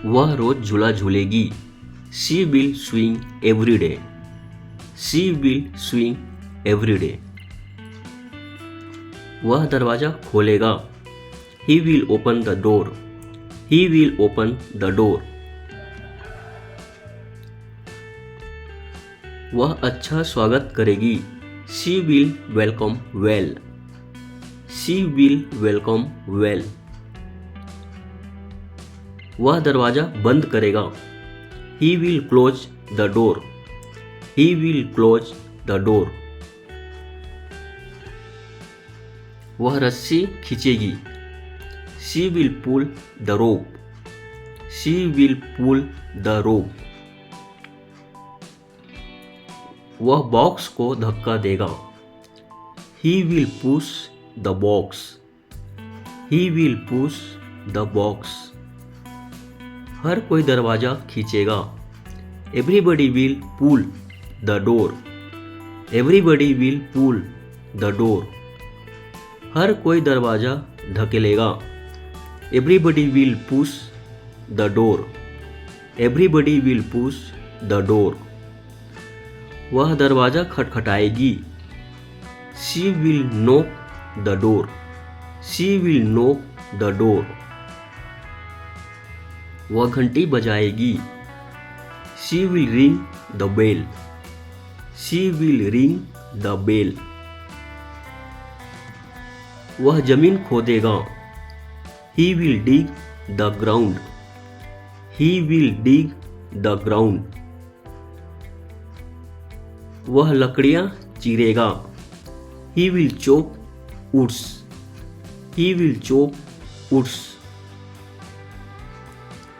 वह रोज झूला झूलेगी। She will swing every day. She will swing every day. वह दरवाजा खोलेगा। He will open the door. He will open the door. वह अच्छा स्वागत करेगी। She will welcome well. She will welcome well. वह दरवाजा बंद करेगा। He will close the door. He will close the door. वह रस्सी खींचेगी। She will pull the rope. She will pull the rope. वह बॉक्स को धक्का देगा। He will push the box. He will push the box. हर कोई दरवाजा खींचेगा। Everybody will pull the door. Everybody will pull the door. हर कोई दरवाजा धकेलेगा। Everybody will push the door. Everybody will push the door. वह दरवाजा खटखटाएगी। She will knock the door. She will knock the door. वह घंटी बजाएगी। She will ring the bell. She will ring the bell. वह जमीन खोदेगा। He will dig the ground. He will dig the ground. वह लकड़ियां चीरेगा। He will chop woods. He will chop woods.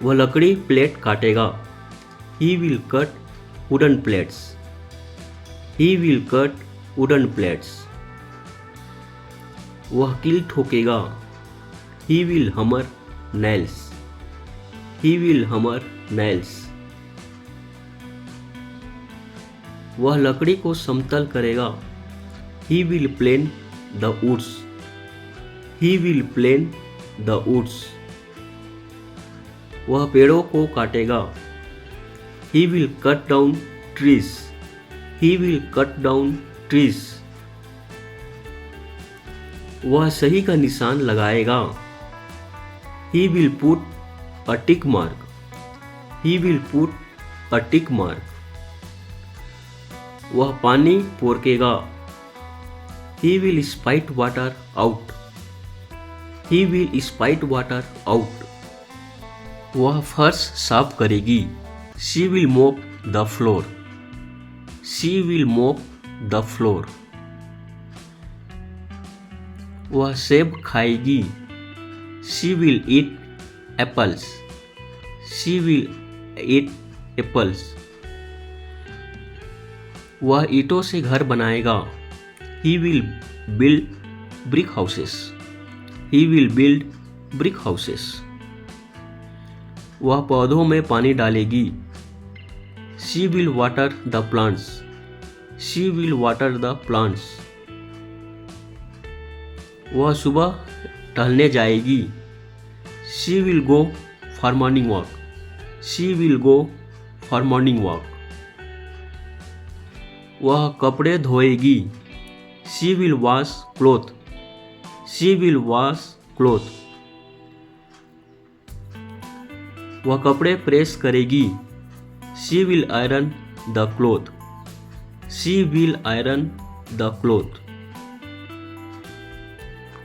वह लकड़ी प्लेट काटेगा। He will cut wooden plates. He will cut wooden plates. वह कील ठोकेगा। He will hammer nails. He will hammer nails. वह लकड़ी को समतल करेगा। He will plane the woods. He will plane the woods. वह पेड़ों को काटेगा। He will cut down trees. He will cut down trees. वह सही का निशान लगाएगा। He will put a tick mark. He will put a tick mark. वह पानी पोरकेगा। He will spit water out. He will spit water out. वह फर्श साफ करेगी। She will mop the floor. She will mop the floor. वह सेब खाएगी। She will eat apples. She will eat apples. वह ईंटों से घर बनाएगा। He will build brick houses. He will build brick houses. वह पौधों में पानी डालेगी। She will water the plants. She will water the plants. वह सुबह टहलने जाएगी। She will go for morning walk. She will go for morning walk. वह कपड़े धोएगी। She will wash cloth. She will wash cloth. वह कपड़े प्रेस करेगी। She will iron the cloth. She will iron the cloth.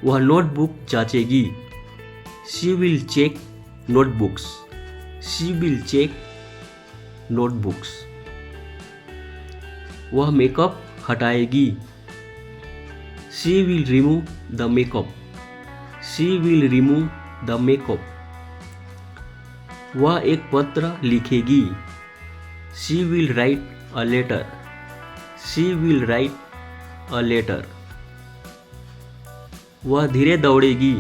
वह notebook जांचेगी। She will check notebooks. She will check notebooks. वह makeup हटाएगी। She will remove the makeup. She will remove the makeup. वह एक पत्र लिखेगी। She will write a letter. She will write a letter. वह धीरे दौड़ेगी।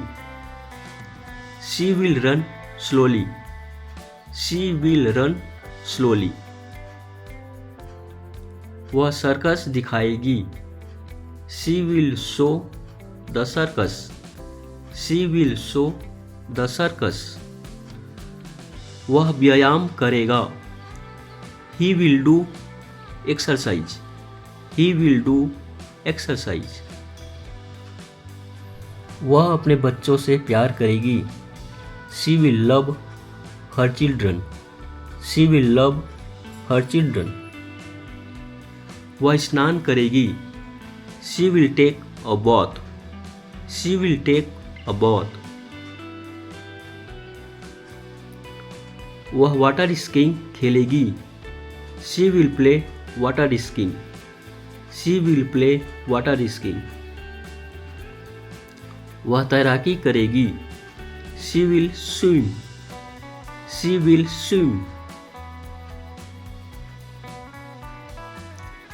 She will run slowly. She will run slowly. वह सर्कस दिखाएगी। She will show the circus. She will show the circus. वह व्यायाम करेगा। He will do exercise. He will do exercise. वह अपने बच्चों से प्यार करेगी। She will love her children. She will love her children. वह स्नान करेगी। She will take a bath. She will take a bath. वह वाटर स्कीइंग खेलेगी। She will play water skiing. She will play water skiing. वह तैराकी करेगी। She will swim. She will swim.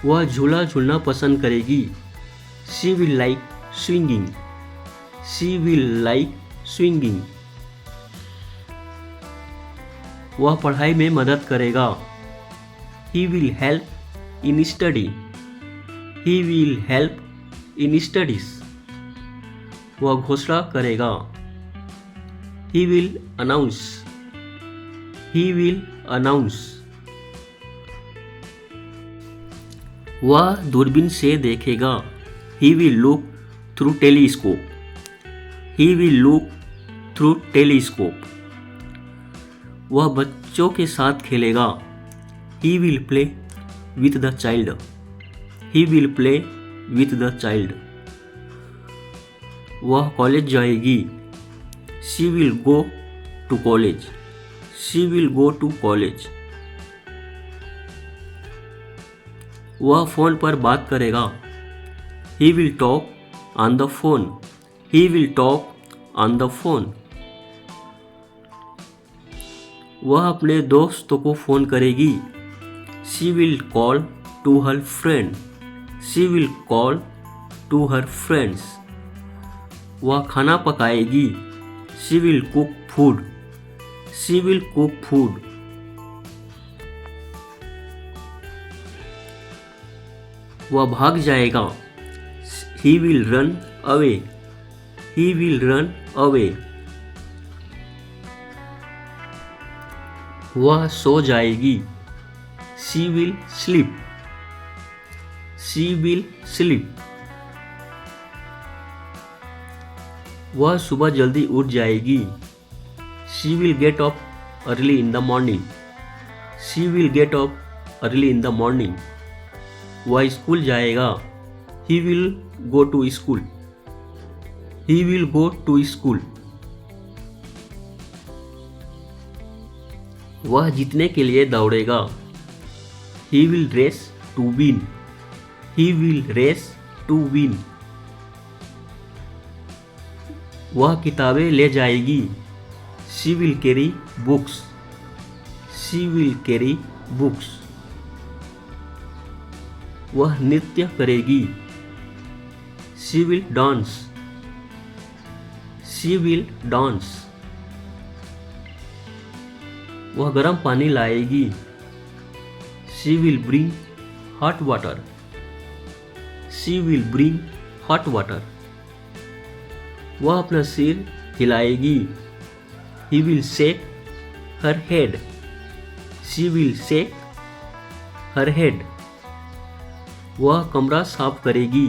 वह झूला झूलना पसंद करेगी। She will like swinging. She will like swinging. वह पढ़ाई में मदद करेगा। He will help in study. He will help in studies. वह घोषणा करेगा। He will announce. He will announce. वह दूरबीन से देखेगा। He will look through telescope. He will look through telescope. वह बच्चों के साथ खेलेगा। He will play with the child. He will play with the child. वह कॉलेज जाएगी। She will go to college. She will go to college. वह phone पर बात करेगा। He will talk on the phone. He will talk on the phone. वह अपने दोस्तों को फोन करेगी। She will call to her friend. She will call to her friends. वह खाना पकाएगी। She will cook food. She will cook food. वह भाग जाएगा। He will run away. He will run away. वह सो जाएगी। She will sleep. She will sleep. वह सुबह जल्दी उठ जाएगी। She will get up early in the morning. She will get up early in the morning. वह स्कूल जाएगा। He will go to school. He will go to school. वह जीतने के लिए दौड़ेगा। He will race to win. He will race to win. वह किताबें ले जाएगी। She will carry books. She will carry books. वह नृत्य करेगी। She will dance. She will dance. वह गर्म पानी लाएगी। She will bring hot water. She will bring hot water. वह अपना सिर हिलाएगी। He will shake her head. She will shake her head. वह कमरा साफ करेगी।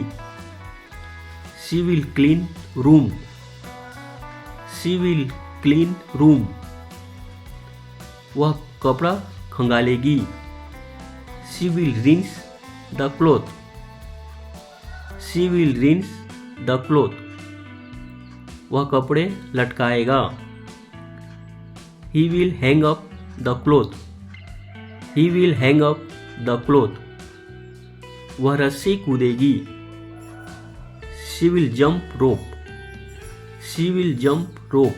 She will clean room. She will clean room. वह कपड़ा खंगालेगी। She will rinse the cloth. She will rinse the cloth. वह कपड़े लटकाएगा। He will hang up the cloth. He will hang up the cloth. वह रस्सी कूदेगी। She will jump rope. She will jump rope.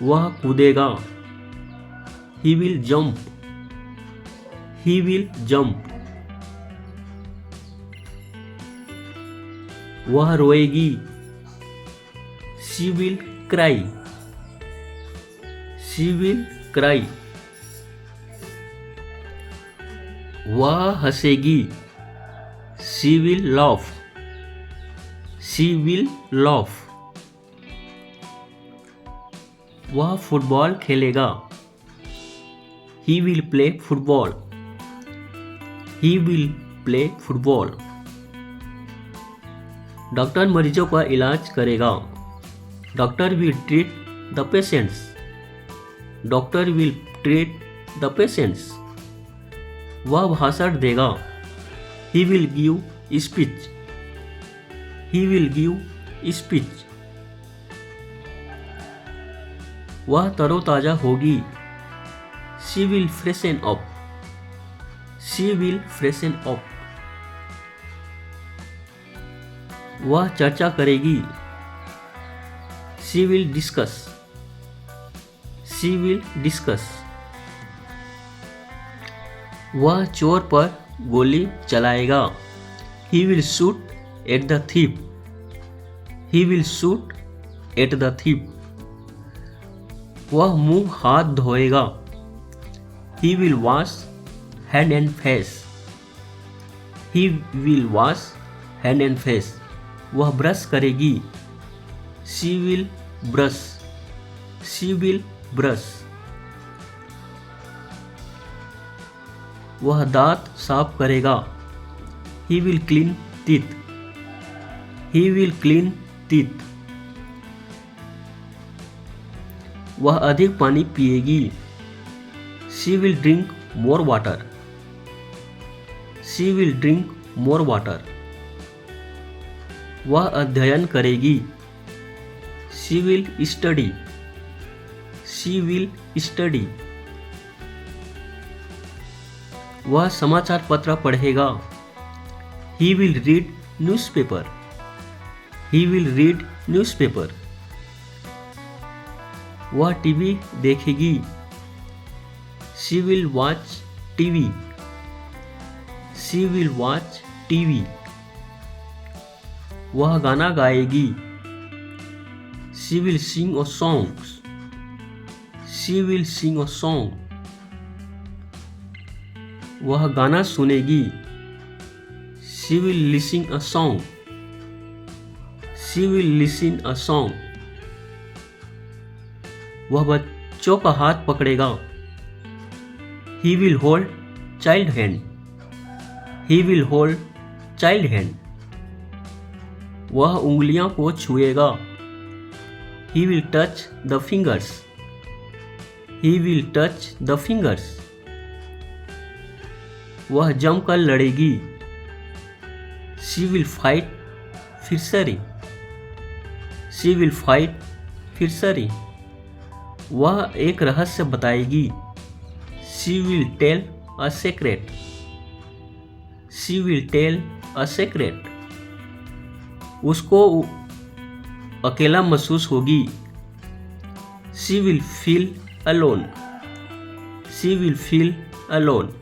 वह कूदेगा। He will jump. He will jump. वह रोएगी। She will cry. She will cry. वह हंसेगी। She will laugh. She will laugh. वह फुटबॉल खेलेगा। He will play football. He will play football. Doctor मरीजों का इलाज करेगा। Doctor will treat the patients. Doctor will treat the patients. वह भाषण देगा। He will give speech. He will give speech. वह तरोताजा होगी। She will freshen up. She will freshen up. वह चर्चा करेगी। She will discuss. She will discuss. वह चोर पर गोली चलाएगा। He will shoot at the thief. He will shoot at the thief. वह मुंह हाथ धोएगा। He will wash hand and face. He will wash hand and face. वह ब्रश करेगी। She will brush. She will brush. वह दांत साफ करेगा। He will clean teeth. He will clean teeth. वह अधिक पानी पिएगी। She will drink more water. She will drink more water. वह अध्ययन करेगी। She will study. She will study. वह समाचार पत्र पढ़ेगा। He will read newspaper. He will read newspaper. वह टीवी देखेगी। She will watch TV. She will watch TV. वह गाना गाएगी। She will sing a song. She will sing a song. वह गाना सुनेगी। She will listen a song. She will listen a song. वह बच्चों का हाथ पकड़ेगा। He will hold child hand. He will hold child hand. वह उंगलियों को छुएगा। He will touch the fingers. He will touch the fingers. वह जमकर लड़ेगी। She will fight fiercely. She will fight fiercely. वह एक रहस्य बताएगी। She will tell a secret. She will tell a secret. उसको अकेला महसूस होगी। She will feel alone. She will feel alone.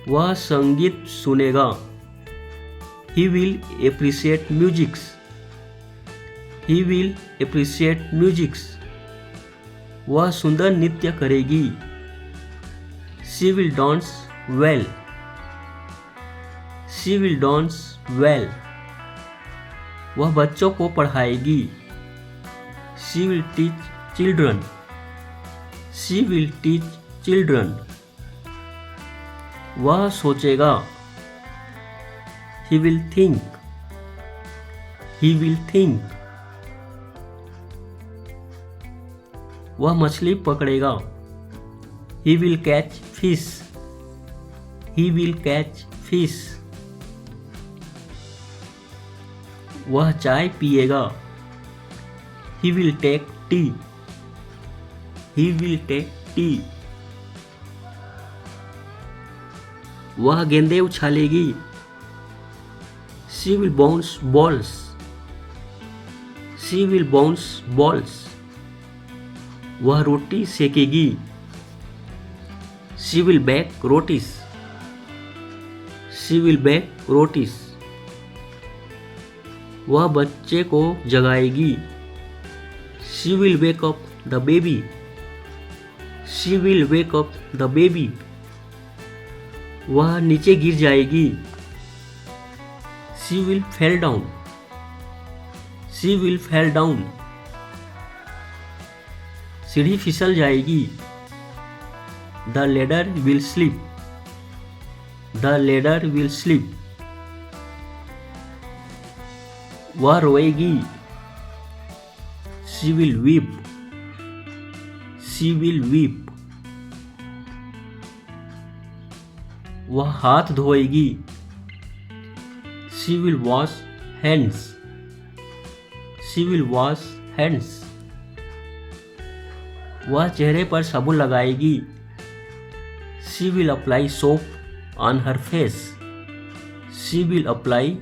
वह संगीत सुनेगा। He will appreciate music. He will appreciate music. वह सुंदर नृत्य करेगी। She will dance well. She will dance well. वह बच्चों को पढ़ाएगी। She will teach children. She will teach children. वह सोचेगा। He will think. He will think. वह मछली पकड़ेगा। He will catch fish. He will catch fish. वह चाय पिएगा। He will take tea. He will take tea. वह गेंदे उछालेगी। She will bounce balls. She will bounce balls. वह रोटी सेकेगी। She will bake rotis. She will bake rotis. वह बच्चे को जगाएगी। She will wake up the baby. She will wake up the baby. वह नीचे गिर जाएगी। She will fall down. She will fall down. सीढ़ी फिसल जाएगी। The ladder will slip. The ladder will slip. वह रोएगी। She will weep. She will weep. वह हाथ धोएगी। She will wash hands. She will wash hands. वह चेहरे पर साबुन लगाएगी। She will apply soap on her face. She will apply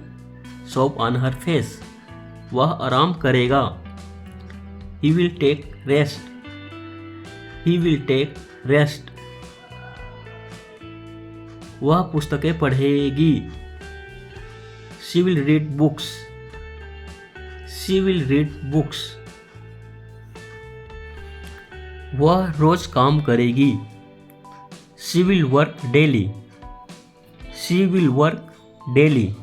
soap on her face. वह आराम करेगा। He will take rest. He will take rest. वह पुस्तकें पढ़ेगी। She will read books. She will read books. वह रोज काम करेगी। She will work daily. She will work daily.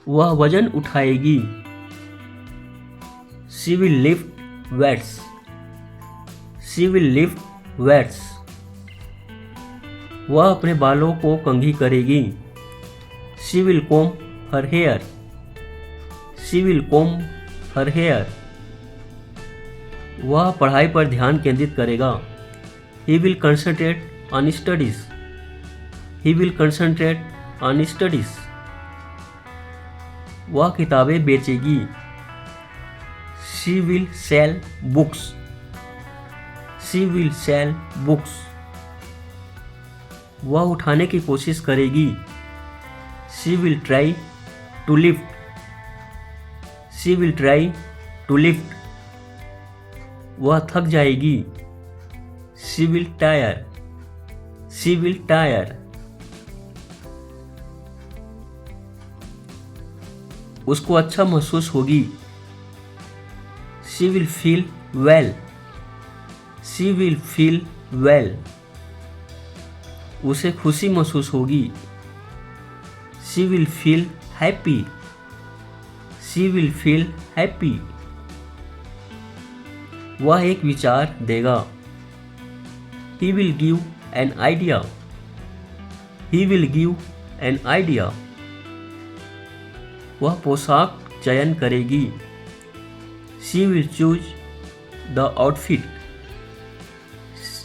वह वजन उठाएगी। She will lift weights. She will lift weights. वह अपने बालों को कंघी करेगी। She will comb her hair. She will comb her hair. वह पढ़ाई पर ध्यान केंद्रित करेगा। He will concentrate on studies. He will concentrate on studies. वह किताबें बेचेगी। She will sell books. She will sell books. वह उठाने की कोशिश करेगी। She will try to lift. She will try to lift. वह थक जाएगी। She will tire. She will tire. उसको अच्छा महसूस होगी। She will feel well. She will feel well. उसे खुशी महसूस होगी। She will feel happy. She will feel happy. वह एक विचार देगा। He will give an idea. He will give an idea. वह पोशाक चयन करेगी। She will choose the outfit.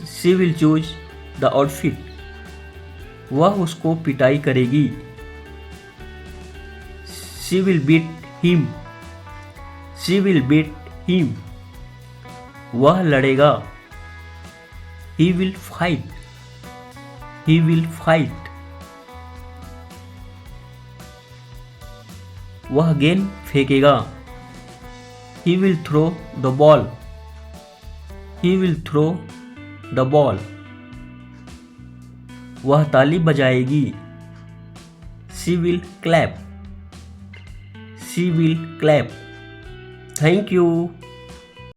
She will choose the outfit. वह उसको पिटाई करेगी। She will beat him. She will beat him. वह लड़ेगा। He will fight. He will fight. वह गेंद फेंकेगा। He will throw the ball. He will throw the ball. वह ताली बजाएगी। She will clap. She will clap. Thank you.